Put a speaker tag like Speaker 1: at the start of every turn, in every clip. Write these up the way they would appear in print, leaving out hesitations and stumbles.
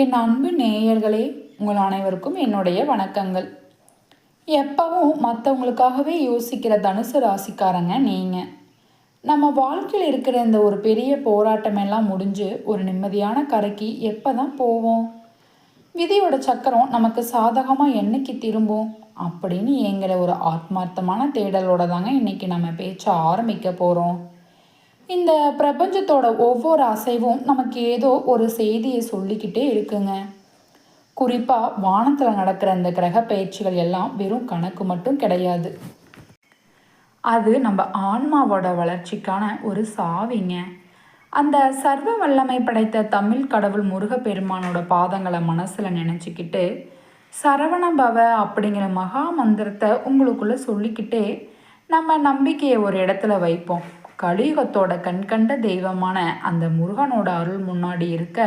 Speaker 1: என் அன்பு நேயர்களே, உங்கள் அனைவருக்கும் என்னுடைய வணக்கங்கள். எப்பவும் மற்றவங்களுக்காகவே யோசிக்கிற தனுசு ராசிக்காரங்க நீங்கள். நம்ம வாழ்க்கையில் இருக்கிற இந்த ஒரு பெரிய போராட்டமெல்லாம் முடிஞ்சு ஒரு நிம்மதியான கரைக்கு எப்போ தான் போவோம்? விதியோட சக்கரம் நமக்கு சாதகமாக என்னைக்கு திரும்பும் அப்படின்னு எங்களை ஒரு ஆத்மார்த்தமான தேடலோட தாங்க இன்றைக்கி நம்ம பேச்ச ஆரம்பிக்க போகிறோம். இந்த பிரபஞ்சத்தோட ஒவ்வொரு அசைவும் நமக்கு ஏதோ ஒரு செய்தியை சொல்லிக்கிட்டே இருக்குங்க. குறிப்பாக வானத்தில் நடக்கிற இந்த கிரக பயிற்சிகள் எல்லாம் வெறும் கணக்கு மட்டும் கிடையாது. அது நம்ம ஆன்மாவோட வளர்ச்சிக்கான ஒரு சாவிங்க. அந்த சர்வ வல்லமை படைத்த தமிழ் கடவுள் முருகப்பெருமானோட பாதங்களை மனசில் நினச்சிக்கிட்டு சரவண பவ அப்படிங்கிற மகா மந்திரத்தை உங்களுக்குள்ளே சொல்லிக்கிட்டே நம்ம நம்பிக்கையை ஒரு இடத்துல வைப்போம். கலியுகத்தோட கண்கண்ட தெய்வமான அந்த முருகனோட அருள் முன்னாடி இருக்க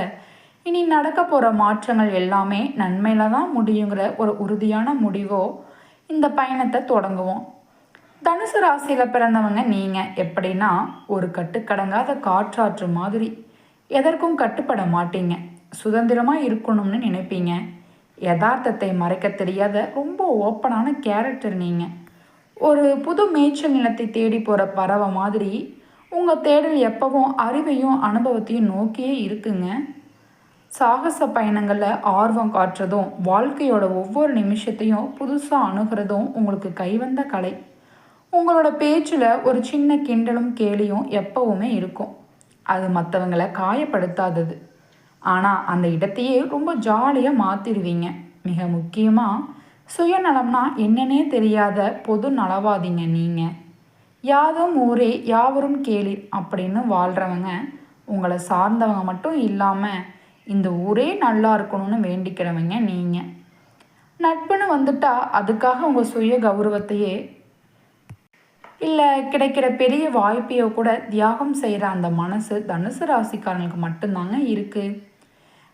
Speaker 1: இனி நடக்க போகிற மாற்றங்கள் எல்லாமே நன்மையில தான் முடியுங்கிற ஒரு உறுதியான முடிவோ இந்த பயணத்தை தொடங்குவோம். தனுசு ராசியில் பிறந்தவங்க நீங்கள் எப்படின்னா ஒரு கட்டுக்கடங்காத காற்றாற்று மாதிரி எதற்கும் கட்டுப்பட மாட்டீங்க. சுதந்திரமாக இருக்கணும்னு நினைப்பீங்க. யதார்த்தத்தை மறைக்க தெரியாத ரொம்ப ஓப்பனான கேரக்டர் நீங்கள். ஒரு புது மேய்ச்சல் நிலத்தை தேடி போகிற பறவை மாதிரி உங்கள் தேடல் எப்பவும் அறிவையும் அனுபவத்தையும் நோக்கியே இருக்குங்க. சாகச பயணங்களில் ஆர்வம் காட்டுறதும் வாழ்க்கையோட ஒவ்வொரு நிமிஷத்தையும் புதுசாக அணுகிறதும் உங்களுக்கு கைவந்த கலை. உங்களோட பேச்சில் ஒரு சின்ன கிண்டலும் கேலியும் எப்பவுமே இருக்கும். அது மற்றவங்களை காயப்படுத்தாதது. ஆனால் அந்த இடத்தையே ரொம்ப ஜாலியாக மாற்றிடுவீங்க. மிக முக்கியமாக சுயநலம்னா என்னன்னே தெரியாத பொது நலவாதிங்க நீங்கள். யாதும் ஊரே யாவரும் கேளீர் அப்படின்னு வாழ்கிறவங்க உங்களை சார்ந்தவங்க மட்டும் இல்லாமல் இந்த ஊரே நல்லா இருக்கணும்னு வேண்டிக்கிறவங்க நீங்கள். நட்புன்னு வந்துட்டா அதுக்காக உங்கள் சுய கௌரவத்தையே இல்லை கிடைக்கிற பெரிய வாய்ப்பையோ கூட தியாகம் செய்கிற அந்த மனசு தனுசு ராசிக்காரங்களுக்கு மட்டும்தாங்க இருக்குது.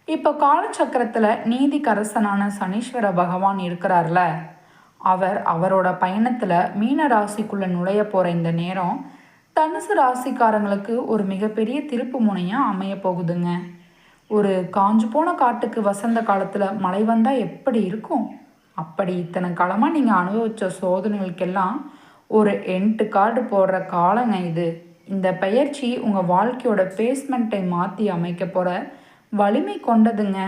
Speaker 1: இப்போ காலச்சக்கரத்தில் நீதிக்கரசனான சனீஸ்வர பகவான் இருக்கிறார்ல, அவரோட பயணத்தில் மீன ராசிக்குள்ளே நுழைய போகிற இந்த நேரம் தனுசு ராசிக்காரங்களுக்கு ஒரு மிகப்பெரிய திருப்பு முனையாக அமைய போகுதுங்க. ஒரு காஞ்சு போன காட்டுக்கு வசந்த காலத்தில் மழை வந்தால் எப்படி இருக்கும், அப்படி இத்தனை காலமாக நீங்கள் அனுபவித்த சோதனைகளுக்கெல்லாம் ஒரு எண்டு கார்டு போடுற காலங்க இது. இந்த பயிற்சி உங்கள் வாழ்க்கையோட பேஸ்மெண்ட்டை மாற்றி அமைக்க போகிற வலிமை கொண்டதுங்க.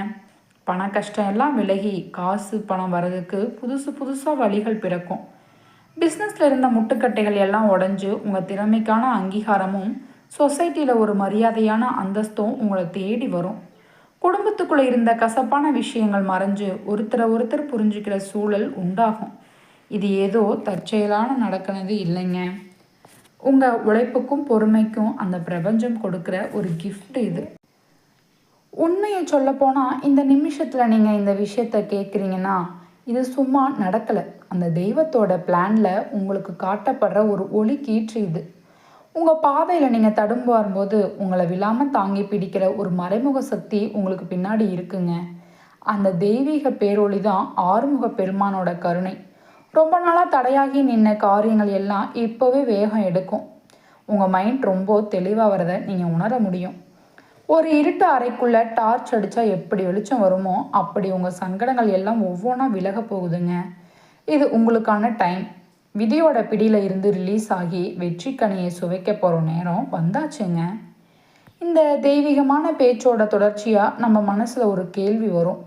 Speaker 1: பண கஷ்டம் எல்லாம் விலகி காசு பணம் வர்றதுக்கு புதுசாக வழிகள் பிறக்கும். பிஸ்னஸில் இருந்த முட்டுக்கட்டைகள் எல்லாம் உடஞ்சி உங்கள் திறமைக்கான அங்கீகாரமும் சொசைட்டியில் ஒரு மரியாதையான அந்தஸ்தும் உங்களை தேடி வரும். குடும்பத்துக்குள்ளே இருந்த கசப்பான விஷயங்கள் மறைஞ்சு ஒருத்தர் புரிஞ்சுக்கிற சூழல் உண்டாகும். இது ஏதோ தற்செயலான நடக்கிறது இல்லைங்க. உங்கள் உழைப்புக்கும் பொறுமைக்கும் அந்த பிரபஞ்சம் கொடுக்குற ஒரு கிஃப்ட் இது. உண்மையை சொல்லப்போனால் இந்த நிமிஷத்தில் நீங்கள் இந்த விஷயத்தை கேட்குறீங்கன்னா இது சும்மா நடக்கலை. அந்த தெய்வத்தோட பிளானில் உங்களுக்கு காட்டப்படுற ஒரு ஒளி கீற்று இது. உங்கள் பாதையில் நீங்கள் தடும்பும்போது உங்களை விழாமல் தாங்கி பிடிக்கிற ஒரு மறைமுக சக்தி உங்களுக்கு பின்னாடி இருக்குங்க. அந்த தெய்வீக பேரொளி தான் ஆறுமுக பெருமானோட கருணை. ரொம்ப நாளாக தடையாகி நின்ன காரியங்கள் எல்லாம் இப்போவே வேகம் எடுக்கும். உங்கள் மைண்ட் ரொம்ப தெளிவாக வரதை நீங்கள் உணர முடியும். ஒரு இருட்டு அறைக்குள்ளே டார்ச் அடித்தா எப்படி வெளிச்சம் வருமோ அப்படி உங்கள் சங்கடங்கள் எல்லாம் ஒவ்வொன்றா விலக போகுதுங்க. இது உங்களுக்கான டைம். விதியோட பிடியில் இருந்து ரிலீஸ் ஆகி வெற்றி கனியை சுவைக்க போகிற நேரம் வந்தாச்சுங்க. இந்த தெய்வீகமான பேச்சோட தொடர்ச்சியாக நம்ம மனசில் ஒரு கேள்வி வரும்.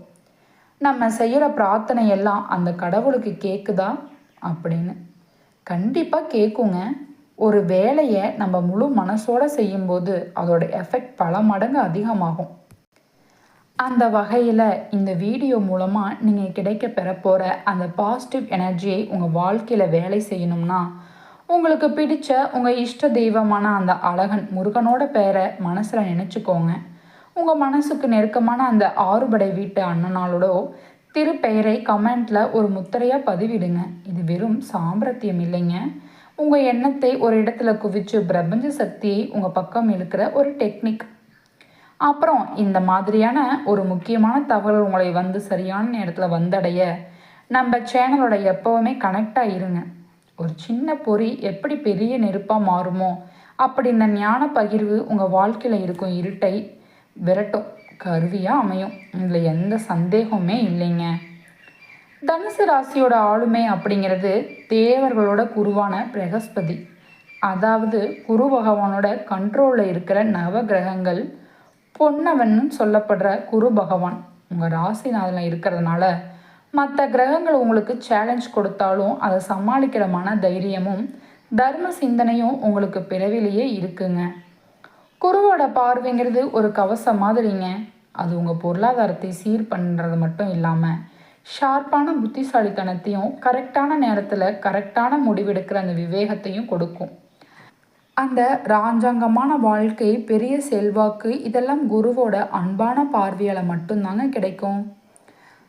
Speaker 1: நம்ம செய்கிற பிரார்த்தனை எல்லாம் அந்த கடவுளுக்கு கேட்குதா அப்படின்னு. கண்டிப்பாக கேட்குங்க. ஒரு வேலையை நம்ம முழு மனசோடு செய்யும்போது அதோட எஃபெக்ட் பல மடங்கு அதிகமாகும். அந்த வகையில் இந்த வீடியோ மூலமாக நீங்கள் கிடைக்க பெற போகிற அந்த பாசிட்டிவ் எனர்ஜியை உங்கள் வாழ்க்கையில் வேலை செய்யணும்னா உங்களுக்கு பிடிச்ச உங்கள் இஷ்ட தெய்வமான அந்த அழகன் முருகனோட பெயரை மனசில் நினச்சிக்கோங்க. உங்கள் மனசுக்கு நெருக்கமான அந்த ஆறுபடை வீட்டு அண்ணனாலோட திருப்பெயரை கமெண்ட்டில் ஒரு முத்திரையாக பதிவிடுங்க. இது வெறும் சாம்பிரத்தியம் இல்லைங்க. உங்கள் எண்ணத்தை ஒரு இடத்துல குவிச்சு பிரபஞ்ச சக்தியை உங்கள் பக்கம் இழுக்கிற ஒரு டெக்னிக். அப்புறம் இந்த மாதிரியான ஒரு முக்கியமான தகவல் உங்களை வந்து சரியான நேரத்தில் வந்தடைய நம்ம சேனலோட எப்போவுமே கனெக்டாக இருங்க. ஒரு சின்ன பொறி எப்படி பெரிய நெருப்பாக மாறுமோ அப்படி இந்த ஞான பகிர்வு உங்கள் வாழ்க்கையில் இருக்கும் இருட்டை விரட்டும். கருவியாக அமையும். இதில் எந்த சந்தேகமே இல்லைங்க. தனுசு ராசியோட ஆளுமை அப்படிங்கிறது தேவர்களோட குருவான பிரகஸ்பதி, அதாவது குரு பகவானோட கண்ட்ரோலில் இருக்கிற நவ கிரகங்கள் பொன்னவன்னு சொல்லப்படுற குரு பகவான் உங்கள் ராசிநாதனில் இருக்கிறதுனால மற்ற கிரகங்கள் உங்களுக்கு சேலஞ்ச் கொடுத்தாலும் அதை சமாளிக்கிற மன தைரியமும் தர்ம சிந்தனையும் உங்களுக்கு பிறவிலேயே இருக்குங்க. குருவோட பார்வைங்கிறது ஒரு கவசம் மாதிரிங்க. அது உங்கள் பொருளாதாரத்தை சீர் பண்ணுறது மட்டும் இல்லாமல் ஷார்ப்பான புத்திசாலித்தனத்தையும் கரெக்டான நேரத்தில் கரெக்டான முடிவெடுக்கிற அந்த விவேகத்தையும் கொடுக்கும். அந்த ராஜாங்கமான வாழ்க்கை, பெரிய செல்வாக்கு இதெல்லாம் குருவோட அன்பான பார்வையால் மட்டும்தாங்க கிடைக்கும்.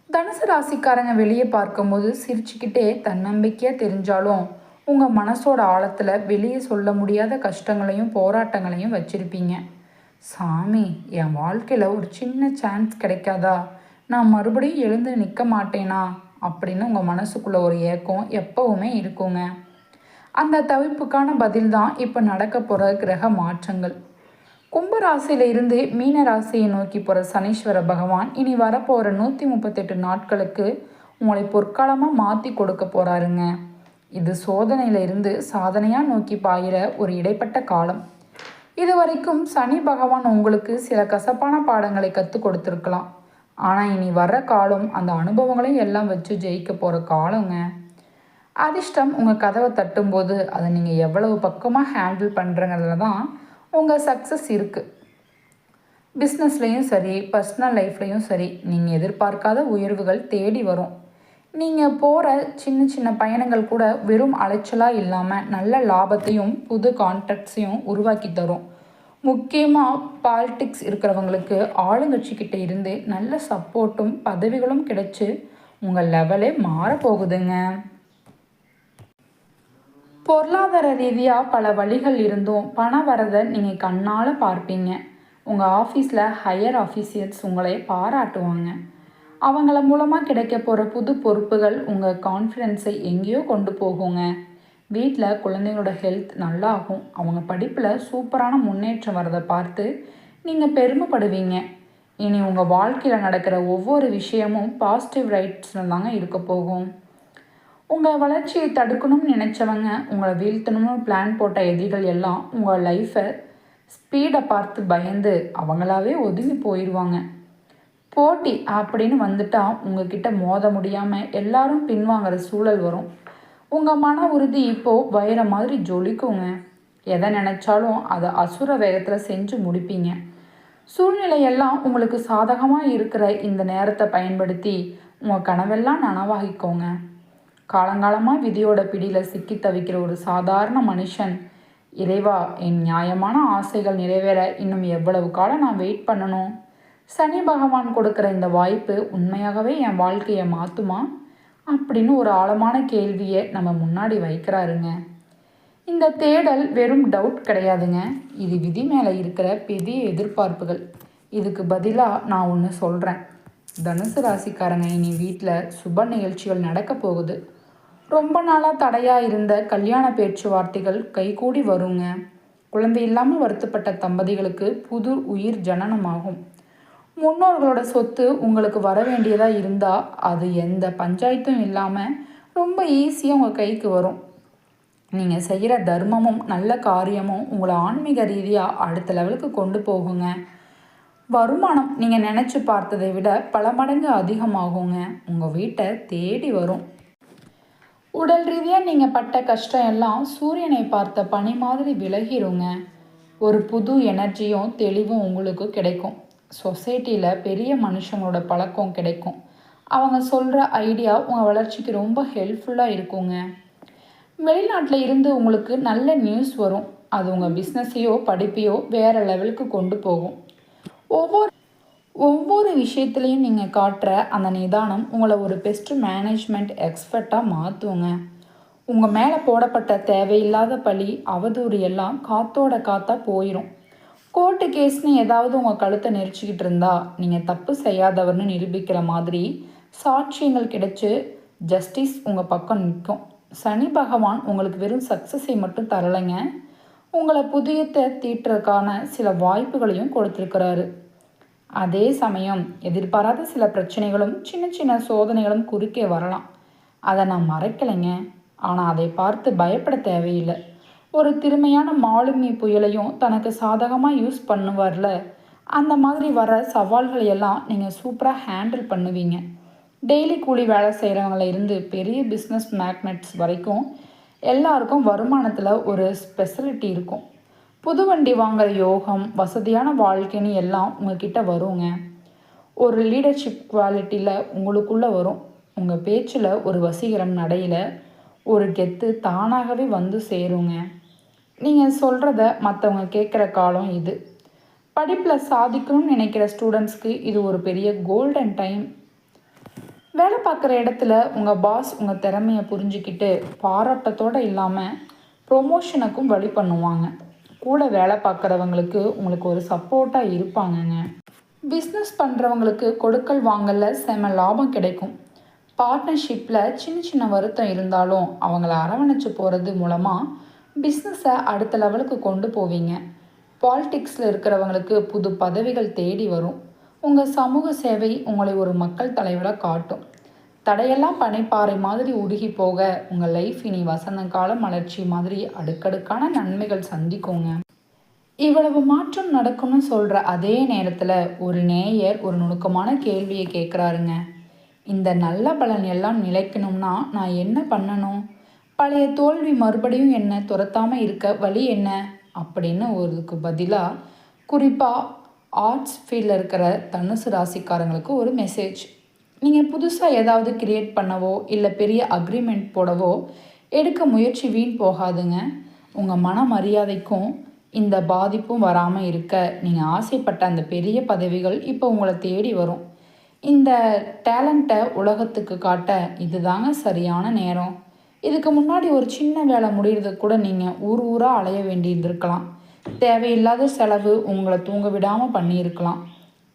Speaker 1: தனுசு ராசிக்காரங்க வெளியே பார்க்கும்போது சிரிச்சுக்கிட்டே தன்னம்பிக்கையாக தெரிஞ்சாலும் உங்கள் மனசோட ஆழத்தில் வெளியே சொல்ல முடியாத கஷ்டங்களையும் போராட்டங்களையும் வச்சுருப்பீங்க. சாமி, என் வாழ்க்கையில் ஒரு சின்ன சான்ஸ் கிடைக்காதா, நான் மறுபடியும் எழுந்து நிற்க மாட்டேனா அப்படின்னு உங்கள் மனசுக்குள்ளே ஒரு ஏக்கம் எப்போவுமே இருக்குங்க. அந்த தவிப்புக்கான பதில் தான் இப்போ நடக்க போகிற கிரக மாற்றங்கள். கும்பராசியில் இருந்து மீன ராசியை நோக்கி போகிற சனீஸ்வர பகவான் இனி வரப்போகிற 138 நாட்களுக்கு உங்களை பொற்காலமாக மாற்றி கொடுக்க போகிறாருங்க. இது சோதனையில் இருந்து சாதனையாக நோக்கி பாயிற ஒரு இடைப்பட்ட காலம். இது வரைக்கும் சனி பகவான் உங்களுக்கு சில கசப்பான பாடங்களை கற்றுக் கொடுத்துருக்கலாம். ஆனால் இனி வர்ற காலம் அந்த அனுபவங்களையும் எல்லாம் வச்சு ஜெயிக்க போகிற காலங்க. அதிர்ஷ்டம் உங்கள் கதவை தட்டும்போது அதை நீங்கள் எவ்வளவு பக்கமாக ஹேண்டில் பண்ணுறங்கிறதுல தான் உங்கள் சக்ஸஸ் இருக்குது. பிஸ்னஸ்லேயும் சரி, பர்சனல் லைஃப்லேயும் சரி, நீங்கள் எதிர்பார்க்காத உயர்வுகள் தேடி வரும். நீங்கள் போகிற சின்ன சின்ன பயணங்கள் கூட வெறும் அலைச்சலாக இல்லாமல் நல்ல லாபத்தையும் புது கான்ட்ராக்ட்ஸையும் உருவாக்கி தரும். முக்கியமாக பாலிடிக்ஸ் இருக்கிறவங்களுக்கு ஆளுங்கட்சிக்கிட்ட இருந்து நல்ல சப்போர்ட்டும் பதவிகளும் கிடைச்சி உங்கள் லெவலே மாறப்போகுதுங்க. பொருளாதார ரீதியாக பல வழிகள் இருந்தும் பண வரதை நீங்கள் கண்ணால் பார்ப்பீங்க. உங்கள் ஆஃபீஸில் ஹையர் ஆஃபீஸியர்ஸ் உங்களை பாராட்டுவாங்க. அவங்கள மூலமாக கிடைக்க போகிற புது பொறுப்புகள் உங்கள் கான்ஃபிடென்ஸை எங்கேயோ கொண்டு போகுங்க. வீட்டில் குழந்தைங்களோட ஹெல்த் நல்லாகும். அவங்க படிப்பில் சூப்பரான முன்னேற்றம் வரதை பார்த்து நீங்கள் பெருமைப்படுவீங்க. இனி உங்கள் வாழ்க்கையில் நடக்கிற ஒவ்வொரு விஷயமும் பாசிட்டிவ் ரைட்ஸில் தாங்க இருக்க போகும். உங்கள் வளர்ச்சியை தடுக்கணும்னு நினச்சவங்க, உங்களை வீழ்த்தணும்னு பிளான் போட்ட எதிரிகள் எல்லாம் உங்கள் லைஃப்பை ஸ்பீடை பார்த்து பயந்து அவங்களாவே ஒதுங்கி போயிடுவாங்க. போட்டி அப்படின்னு வந்துட்டால் உங்ககிட்ட மோத முடியாமல் எல்லாரும் பின்வாங்கிற சூழல் வரும். உங்கள் மன உறுதி இப்போது வைர மாதிரி ஜொலிக்குங்க. எதை நினச்சாலும் அதை அசுர வேகத்தில் செஞ்சு முடிப்பீங்க. சூழ்நிலையெல்லாம் உங்களுக்கு சாதகமாக இருக்கிற இந்த நேரத்தை பயன்படுத்தி உங்கள் கனவெல்லாம் நனவாகிக்கோங்க. காலங்காலமாக விதியோட பிடியில் சிக்கி தவிக்கிற ஒரு சாதாரண மனுஷன், இறைவா, என் நியாயமான ஆசைகள் நிறைவேற இன்னும் எவ்வளவு காலம் நான் வெயிட் பண்ணணும்? சனி பகவான் கொடுக்குற இந்த வாய்ப்பு உண்மையாகவே என் வாழ்க்கையை மாற்றுமா அப்படின்னு ஒரு ஆழமான கேள்வியை நம்ம முன்னாடி வைக்கிறாருங்க. இந்த தேடல் வெறும் டவுட் கிடையாதுங்க. இது விதி மேலே இருக்கிற பெரிய எதிர்பார்ப்புகள். இதுக்கு பதிலாக நான் ஒன்று சொல்கிறேன். தனுசு ராசிக்காரங்க, இனி வீட்டில் சுப நிகழ்ச்சிகள் நடக்க போகுது. ரொம்ப நாளாக தடையாக இருந்த கல்யாண பேச்சுவார்த்தைகள் கைகூடி வருங்க. குழந்தை இல்லாமல் வருத்தப்பட்ட தம்பதிகளுக்கு புது உயிர் ஜனனமாகும். முன்னோர்களோட சொத்து உங்களுக்கு வர வேண்டியதாக இருந்தால் அது எந்த பஞ்சாயத்தும் இல்லாமல் ரொம்ப ஈஸியாக உங்கள் கைக்கு வரும். நீங்கள் செய்கிற தர்மமும் நல்ல காரியமும் உங்களை ஆன்மீக ரீதியாக அடுத்த லெவலுக்கு கொண்டு போகுங்க. வருமானம் நீங்கள் நினச்சி பார்த்ததை விட பல மடங்கு அதிகமாகுங்க. உங்கள் வீட்டை தேடி வரும். உடல் ரீதியாக நீங்கள் பட்ட கஷ்டம் எல்லாம் சூரியனை பார்த்த பனி மாதிரி விலகிருங்க. ஒரு புது எனர்ஜியும் தெளிவும் உங்களுக்கு கிடைக்கும். சொசைட்டியில் பெரிய மனுஷங்களோட பழக்கம் கிடைக்கும். அவங்க சொல்கிற ஐடியா உங்கள் வளர்ச்சிக்கு ரொம்ப ஹெல்ப்ஃபுல்லாக இருக்குங்க. வெளிநாட்டில் இருந்து உங்களுக்கு நல்ல நியூஸ் வரும். அது உங்கள் பிஸ்னஸையோ படிப்பையோ வேறு லெவலுக்கு கொண்டு போகும். ஒவ்வொரு விஷயத்துலையும் நீங்கள் காட்டுற அந்த நிதானம் உங்களை ஒரு பெஸ்ட் மேனேஜ்மெண்ட் எக்ஸ்பர்ட்டாக மாற்றுங்க. உங்கள் மேலே போடப்பட்ட தேவையில்லாத பழி அவதூறு எல்லாம் காத்தோட காத்தா போயிடும். கோர்ட்டு கேஸ்னு ஏதாவது உங்கள் கழுத்தை நெரிச்சிக்கிட்டு இருந்தால் நீங்கள் தப்பு செய்யாதவர்னு நிரூபிக்கிற மாதிரி சாட்சியங்கள் கிடைச்சி ஜஸ்டிஸ் உங்கள் பக்கம் நிற்கும். சனி பகவான் உங்களுக்கு வெறும் சக்ஸஸை மட்டும் தரலைங்க, உங்களை புதியத்தை தீட்டுறதுக்கான சில வாய்ப்புகளையும் கொடுத்துருக்கிறாரு. அதே சமயம் எதிர்பாராத சில பிரச்சனைகளும் சின்ன சின்ன சோதனைகளும் குறுக்கே வரலாம். அதை நான் மறைக்கலைங்க. ஆனால் அதை பார்த்து பயப்பட தேவையில்லை. ஒரு திறமையான மாலுமி புயலையும் தனக்கு சாதகமாக யூஸ் பண்ணுவார்ல, அந்த மாதிரி வர சவால்களை எல்லாம் நீங்கள் சூப்பராக ஹேண்டில் பண்ணுவீங்க. டெய்லி கூலி வேலை செய்கிறவங்கள இருந்து பெரிய பிஸ்னஸ் மேக்னட்ஸ் வரைக்கும் எல்லாருக்கும் வருமானத்தில் ஒரு ஸ்பெஷலிட்டி இருக்கும். புது வண்டி வாங்குகிற யோகம், வசதியான வாழ்க்கைன்னு எல்லாம் உங்ககிட்ட வருங்க. ஒரு லீடர்ஷிப் குவாலிட்டியில் உங்களுக்குள்ளே வரும். உங்கள் பேச்சில் ஒரு வசீகரம், நடையில் ஒரு கெத்து தானாகவே வந்து சேருங்க. நீங்கள் சொல்கிறத மற்றவங்க கேட்குற காலம் இது. படிப்பில் சாதிக்கணும்னு நினைக்கிற ஸ்டூடெண்ட்ஸ்க்கு இது ஒரு பெரிய கோல்டன் டைம். வேலை பார்க்குற இடத்துல உங்கள் பாஸ் உங்கள் திறமையை புரிஞ்சுக்கிட்டு பாராட்டத்தோடு இல்லாமல் ப்ரொமோஷனுக்கும் வழி பண்ணுவாங்க. கூட வேலை பார்க்குறவங்களுக்கு உங்களுக்கு ஒரு சப்போர்ட்டாக இருப்பாங்கங்க. பிஸ்னஸ் பண்ணுறவங்களுக்கு கொடுக்கல் வாங்கலில் செம லாபம் கிடைக்கும். பார்ட்னர்ஷிப்பில் சின்ன சின்ன வருத்தம் இருந்தாலும் அவங்கள அரவணைச்சு போகிறது மூலமாக பிஸ்னஸை அடுத்த லெவலுக்கு கொண்டு போவீங்க. பாலிடிக்ஸில் இருக்கிறவங்களுக்கு புது பதவிகள் தேடி வரும். உங்கள் சமூக சேவை உங்களை ஒரு மக்கள் தலைவராக காட்டும். தடையெல்லாம் பனிப்பாறை மாதிரி உருகி போக உங்கள் லைஃப் இனி வசந்த கால மலர்ச்சி மாதிரி அடுக்கடுக்கான நன்மைகள் சந்திக்குங்க. இவ்வளவு மாற்றம் நடக்கும்னு சொல்கிற அதே நேரத்தில் ஒரு நேயர் ஒரு நுணுக்கமான கேள்வியை கேட்குறாருங்க. இந்த நல்ல பலன் எல்லாம் நிலைக்கணும்னா நான் என்ன பண்ணணும்? பழைய தோல்வி மறுபடியும் என்ன துரத்தாமல் இருக்க வழி என்ன அப்படின்னு ஒருக்கு பதிலாக குறிப்பாக ஆர்ட்ஸ் ஃபீல்டில் இருக்கிற தனுசு ராசிக்காரங்களுக்கு ஒரு மெசேஜ். நீங்கள் புதுசாக ஏதாவது கிரியேட் பண்ணவோ இல்லை பெரிய அக்ரிமெண்ட் போடவோ எடுக்க முயற்சி வீண் போகாதுங்க. உங்கள் மன மரியாதைக்கும் இந்த பாதிப்பும் வராமல் இருக்க நீங்கள் ஆசைப்பட்ட அந்த பெரிய பதவிகள் இப்போ உங்களை தேடி வரும். இந்த டேலண்ட்டை உலகத்துக்கு காட்ட இதுதாங்க சரியான நேரம். இதுக்கு முன்னாடி ஒரு சின்ன வேலை முடிகிறதுக்கு கூட நீங்கள் ஊர் ஊராக அலைய வேண்டியிருந்திருக்கலாம். தேவையில்லாத செலவு உங்களை தூங்க விடாமல் பண்ணியிருக்கலாம்.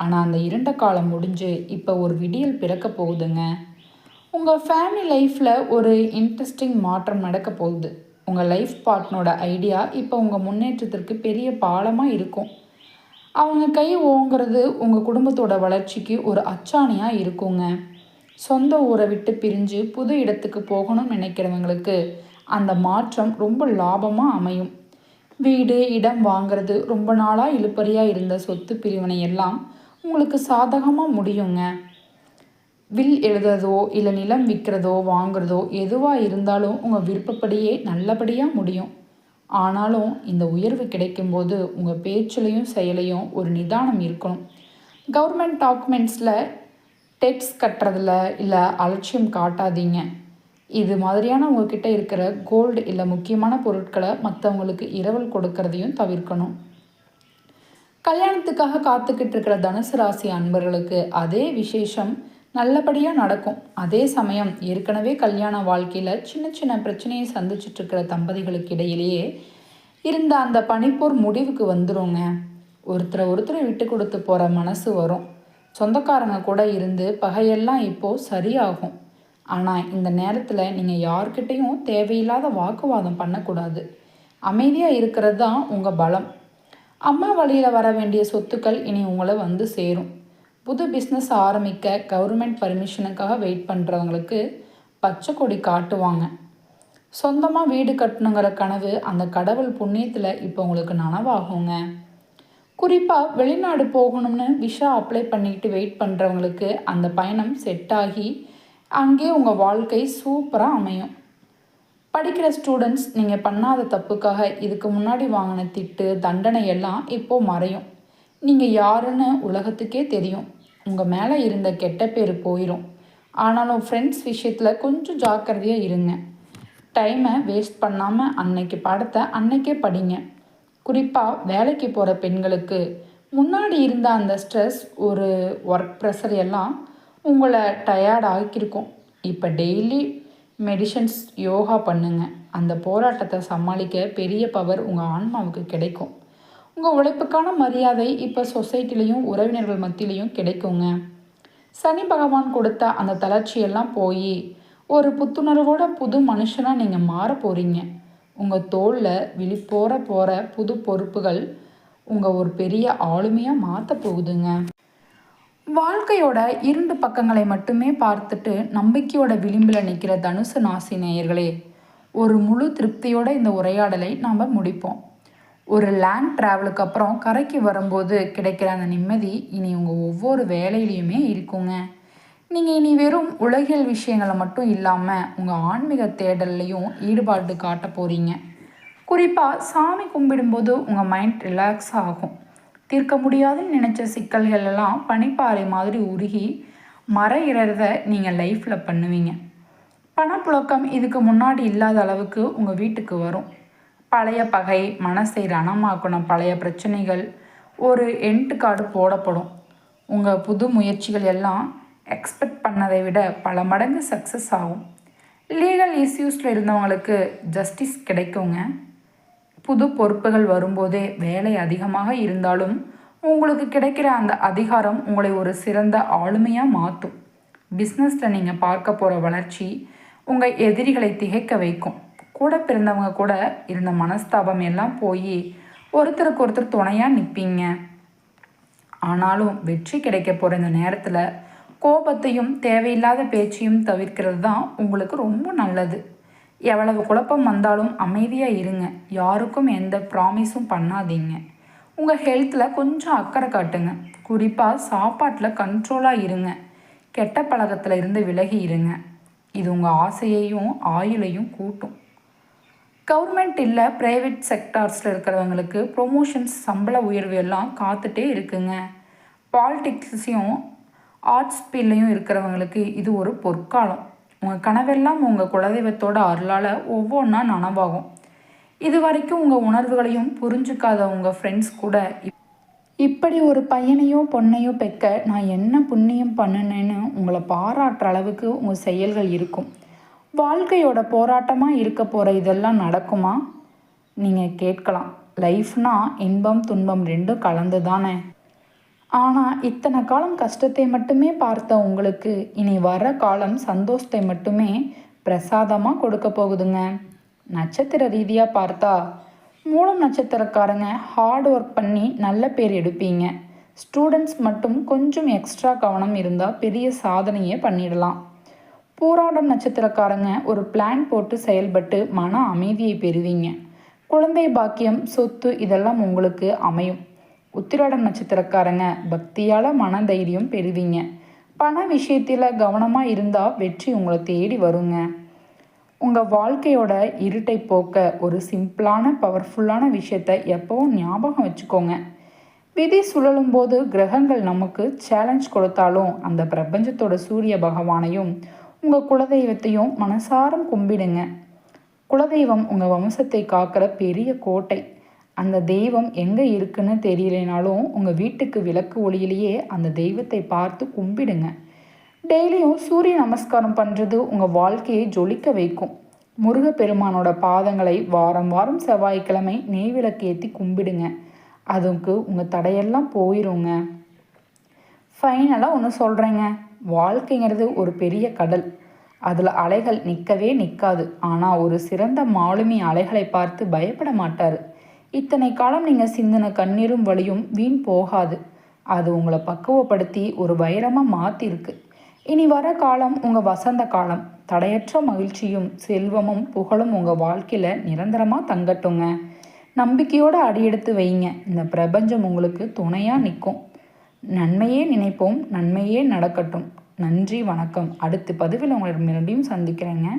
Speaker 1: ஆனால் அந்த இருண்ட காலம் முடிஞ்சு இப்போ ஒரு விடியல் பிறக்க போகுதுங்க. உங்கள் ஃபேமிலி லைஃப்பில் ஒரு இன்ட்ரெஸ்டிங் மாற்றம் நடக்க போகுது. உங்கள் லைஃப் பார்ட்னரோட ஐடியா இப்போ உங்கள் முன்னேற்றத்திற்கு பெரிய பாலமாக இருக்கும். அவங்க கை ஓங்கிறது உங்கள் குடும்பத்தோட வளர்ச்சிக்கு ஒரு அச்சாணியாக இருக்குங்க. சொந்த ஊரை விட்டு பிரிஞ்சு புது இடத்துக்கு போகணும்னு நினைக்கிறவங்களுக்கு அந்த மாற்றம் ரொம்ப லாபமாக அமையும். வீடு இடம் வாங்கிறது, ரொம்ப நாளாக இழுபறியாக இருந்த சொத்து பிரிவினை எல்லாம் உங்களுக்கு சாதகமாக முடியுங்க. வில் எழுதுறதோ இல்லை நிலம் விற்கிறதோ வாங்குறதோ எதுவாக இருந்தாலும் உங்கள் விருப்பப்படியே நல்லபடியாக முடியும். ஆனாலும் இந்த உயர்வு கிடைக்கும்போது உங்கள் பேச்சிலையும் செயலையும் ஒரு நிதானம் இருக்கணும். கவர்மெண்ட் டாக்குமெண்ட்ஸில் டெக்ஸ் கட்டுறதில் இல்லை அலட்சியம் காட்டாதீங்க. இது மாதிரியான உங்ககிட்ட இருக்கிற கோல்டு இல்லை முக்கியமான பொருட்களை மற்றவங்களுக்கு இரவல் கொடுக்கறதையும் தவிர்க்கணும். கல்யாணத்துக்காக காத்துக்கிட்டு இருக்கிற தனுசு ராசி அன்பர்களுக்கு அதே விசேஷம் நல்லபடியாக நடக்கும். அதே சமயம் ஏற்கனவே கல்யாண வாழ்க்கையில் சின்ன சின்ன பிரச்சனையை சந்திச்சுட்டு இருக்கிற தம்பதிகளுக்கு இடையிலேயே இருந்த அந்த பனிப்போர் முடிவுக்கு வந்துடுங்க. ஒருத்தரை விட்டு கொடுத்து போகிற மனசு வரும். சொந்தக்காரங்க கூட இருந்து பகையெல்லாம் இப்போது சரியாகும். ஆனால் இந்த நேரத்தில் நீங்கள் யார்கிட்டையும் தேவையில்லாத வாக்குவாதம் பண்ணக்கூடாது. அமைதியாக இருக்கிறது தான் உங்கள் பலம். அம்மா வழியில் வர வேண்டிய சொத்துக்கள் இனி உங்களை வந்து சேரும். புது பிஸ்னஸ் ஆரம்பிக்க கவர்மெண்ட் பர்மிஷனுக்காக வெயிட் பண்ணுறவங்களுக்கு பச்சை கொடி காட்டுவாங்க. சொந்தமாக வீடு கட்டணுங்கிற கனவு அந்த கடவுள் புண்ணியத்தில் இப்போ உங்களுக்கு நனவாகுங்க. குறிப்பாக வெளிநாடு போகணும்னு விஷா அப்ளை பண்ணிட்டு வெயிட் பண்ணுறவங்களுக்கு அந்த பயணம் செட் ஆகி அங்கே உங்கள் வாழ்க்கை சூப்பராக அமையும். படிக்கிற ஸ்டூடெண்ட்ஸ் நீங்கள் பண்ணாத தப்புக்காக இதுக்கு முன்னாடி வாங்கின திட்டு தண்டனை எல்லாம் இப்போது மறையும். நீங்கள் யாருன்னு உலகத்துக்கே தெரியும். உங்கள் மேலே இருந்த கெட்ட பேர் போயிடும். ஆனாலும் ஃப்ரெண்ட்ஸ் விஷயத்தில் கொஞ்சம் ஜாக்கிரதையாக இருங்க. டைமை வேஸ்ட் பண்ணாமல் அன்னைக்கு பாடத்தை அன்னைக்கே படிங்க. குறிப்பாக வேலைக்கு போகிற பெண்களுக்கு முன்னாடி இருந்த அந்த ஸ்ட்ரெஸ், ஒரு ஒர்க் ப்ரெஷர் எல்லாம் உங்களை டயர்ட் ஆக்கியிருக்கும். இப்போ டெய்லி மெடிஷன்ஸ், யோகா பண்ணுங்க. அந்த போராட்டத்தை சமாளிக்க பெரிய பவர் உங்கள் ஆன்மாவுக்கு கிடைக்கும். உங்கள் உழைப்புக்கான மரியாதை இப்போ சொசைட்டிலையும் உறவினர்கள் மத்தியிலையும் கிடைக்குங்க. சனி பகவான் கொடுத்த அந்த தளர்ச்சியெல்லாம் போய் ஒரு புத்துணர்வோட புது மனுஷனாக நீங்கள் மாற போகிறீங்க. உங்கள் தோளில் போகிற புது பொறுப்புகள் உங்கள் ஒரு பெரிய ஆளுமையாக மாற்ற போகுதுங்க. வாழ்க்கையோட 2 பக்கங்களை மட்டுமே பார்த்துட்டு நம்பிக்கையோட விளிம்பில் நிற்கிற தனுசு ராசி நேயர்களே, ஒரு முழு திருப்தியோட இந்த உரையாடலை நாம் முடிப்போம். ஒரு லேண்ட் ட்ராவலுக்கு அப்புறம் கரைக்கு வரும்போது கிடைக்கிற அந்த நிம்மதி இனி உங்கள் ஒவ்வொரு வேலையிலையுமே இருக்குங்க. நீங்கள் இனி வெறும் உலகியல் விஷயங்களை மட்டும் இல்லாமல் உங்கள் ஆன்மீக தேடல்லையும் ஈடுபாடு காட்ட போகிறீங்க. குறிப்பாக சாமி கும்பிடும்போது உங்கள் மைண்ட் ரிலாக்ஸ் ஆகும். தீர்க்க முடியாதுன்னு நினச்ச சிக்கல்கள் எல்லாம் பனிப்பாறை மாதிரி உருகி மறைகிறத நீங்கள் லைஃப்பில் பண்ணுவீங்க. பணப்புழக்கம் இதுக்கு முன்னாடி இல்லாத அளவுக்கு உங்கள் வீட்டுக்கு வரும். பழைய பகை, மனசை ரணமாக்கணும் பழைய பிரச்சனைகள் ஒரு எண்ட் கார்டு போடப்படும். உங்கள் புது முயற்சிகள் எல்லாம் எக்ஸ்பெக்ட் பண்ணதை விட பல மடங்கு சக்ஸஸ் ஆகும். லீகல் இஷ்யூஸில் இருந்தவங்களுக்கு ஜஸ்டிஸ் கிடைக்குங்க. புது பொறுப்புகள் வரும்போதே வேலை அதிகமாக இருந்தாலும் உங்களுக்கு கிடைக்கிற அந்த அதிகாரம் உங்களை ஒரு சிறந்த ஆளுமையாக மாற்றும். பிஸ்னஸில் நீங்கள் பார்க்க போகிற வளர்ச்சி உங்கள் எதிரிகளை திகைக்க வைக்கும். கூட பிறந்தவங்க கூட இருந்த மனஸ்தாபம் எல்லாம் போய் ஒருத்தருக்கு ஒருத்தர் துணையாக நிற்பீங்க. ஆனாலும் வெற்றி கிடைக்க போகிற இந்த நேரத்தில் கோபத்தையும் தேவையில்லாத பேச்சையும் தவிர்க்கிறது தான் உங்களுக்கு ரொம்ப நல்லது. எவ்வளவு குழப்பம் வந்தாலும் அமைதியாக இருங்க. யாருக்கும் எந்த ப்ராமிஸும் பண்ணாதீங்க. உங்கள் ஹெல்த்தில் கொஞ்சம் அக்கறை காட்டுங்க. குறிப்பாக சாப்பாட்டில் கண்ட்ரோலாக இருங்க. கெட்ட பழக்கத்தில் இருந்து விலகி இருங்க. இது உங்கள் ஆசையையும் ஆயுளையும் கூட்டும். கவர்மெண்ட் இல்லை ப்ரைவேட் செக்டார்ஸில் இருக்கிறவங்களுக்கு ப்ரொமோஷன்ஸ், சம்பள உயர்வு எல்லாம் காத்துட்டே இருக்குங்க. பாலிடிக்ஸையும் ஆர்ட்ஸ் ஃபீல்ட்லையும் இருக்கிறவங்களுக்கு இது ஒரு பொற்காலம். உங்கள் கனவெல்லாம் உங்கள் குலதெய்வத்தோட அருளால் ஒவ்வொன்றா நனவாகும். இது வரைக்கும் உங்கள் உணர்வுகளையும் புரிஞ்சுக்காத உங்கள் ஃப்ரெண்ட்ஸ் கூட இப்படி ஒரு பையனையோ பொண்ணையோ பெக்க நான் என்ன புண்ணியம் பண்ணினேன்னு உங்களை பாராட்டுற அளவுக்கு உங்கள் செயல்கள் இருக்கும். வாழ்க்கையோட போராட்டமாக இருக்க போகிற இதெல்லாம் நடக்குமா? நீங்கள் கேட்கலாம், லைஃப்னா இன்பம் துன்பம் ரெண்டும் கலந்து தானே. ஆனால் இத்தனை காலம் கஷ்டத்தை மட்டுமே பார்த்த உங்களுக்கு இனி வர காலம் சந்தோஷத்தை மட்டுமே பிரசாதமாக கொடுக்க போகுதுங்க. நட்சத்திர ரீதியாக பார்த்தா மூலம் நட்சத்திரக்காரங்க ஹார்ட் ஒர்க் பண்ணி நல்ல பேர் எடுப்பீங்க. ஸ்டூடெண்ட்ஸ் மட்டும் கொஞ்சம் எக்ஸ்ட்ரா கவனம் இருந்தால் பெரிய சாதனையே பண்ணிடலாம். பூராடம் நட்சத்திரக்காரங்க ஒரு பிளான் போட்டு செயல்பட்டு மன அமைதியை பெறுவீங்க. குழந்தை பாக்கியம், சொத்து இதெல்லாம் உங்களுக்கு அமையும். உத்திராடம் நட்சத்திரக்காரங்க பக்தியால் மன தைரியம் பெறுவீங்க. பண விஷயத்தில் கவனமாக இருந்தால் வெற்றி உங்களை தேடி வருங்க. உங்கள் வாழ்க்கையோட இருட்டை போக்க ஒரு சிம்பிளான பவர்ஃபுல்லான விஷயத்தை எப்பவும் ஞாபகம் வச்சுக்கோங்க. விதி சுழலும் போது கிரகங்கள் நமக்கு சேலஞ்ச் கொடுத்தாலும் அந்த பிரபஞ்சத்தோட சூரிய பகவானையும் உங்கள் குலதெய்வத்தையும் மனசாரம் கும்பிடுங்க. குலதெய்வம் உங்கள் வம்சத்தை காக்கிற பெரிய கோட்டை. அந்த தெய்வம் எங்கே இருக்குன்னு தெரியலைனாலும் உங்கள் வீட்டுக்கு விளக்கு ஒளியிலேயே அந்த தெய்வத்தை பார்த்து கும்பிடுங்க. டெய்லியும் சூரிய நமஸ்காரம் பண்ணுறது உங்கள் வாழ்க்கையை ஜொலிக்க வைக்கும். முருகப்பெருமானோட பாதங்களை வாரம் வாரம் செவ்வாய்க்கிழமை நெய் விளக்கு ஏற்றி கும்பிடுங்க. அதுக்கு உங்கள் தடையெல்லாம் போயிடுங்க. ஃபைனலாக ஒன்று சொல்கிறேங்க, வாழ்க்கைங்கிறது ஒரு பெரிய கடல். அதில் அலைகள் நிற்கவே நிற்காது. ஆனால் ஒரு சிறந்த மாலுமி அலைகளை பார்த்து பயப்பட மாட்டார். இத்தனை காலம் நீங்கள் சிந்தின கண்ணீரும் வலியும் வீண் போகாது. அது உங்களை பக்குவப்படுத்தி ஒரு வைரமாக மாற்றிருக்கு. இனி வர காலம் உங்கள் வசந்த காலம். தடையற்ற மகிழ்ச்சியும் செல்வமும் புகழும் உங்கள் வாழ்க்கையில் நிரந்தரமாக தங்கட்டுங்க. நம்பிக்கையோடு அடியெடுத்து வைங்க. இந்த பிரபஞ்சம் உங்களுக்கு துணையாக நிற்கும். நன்மையே நினைப்போம், நன்மையே நடக்கட்டும். நன்றி, வணக்கம். அடுத்த பதிவில் உங்களை மறுபடியும் சந்திக்கிறேங்க.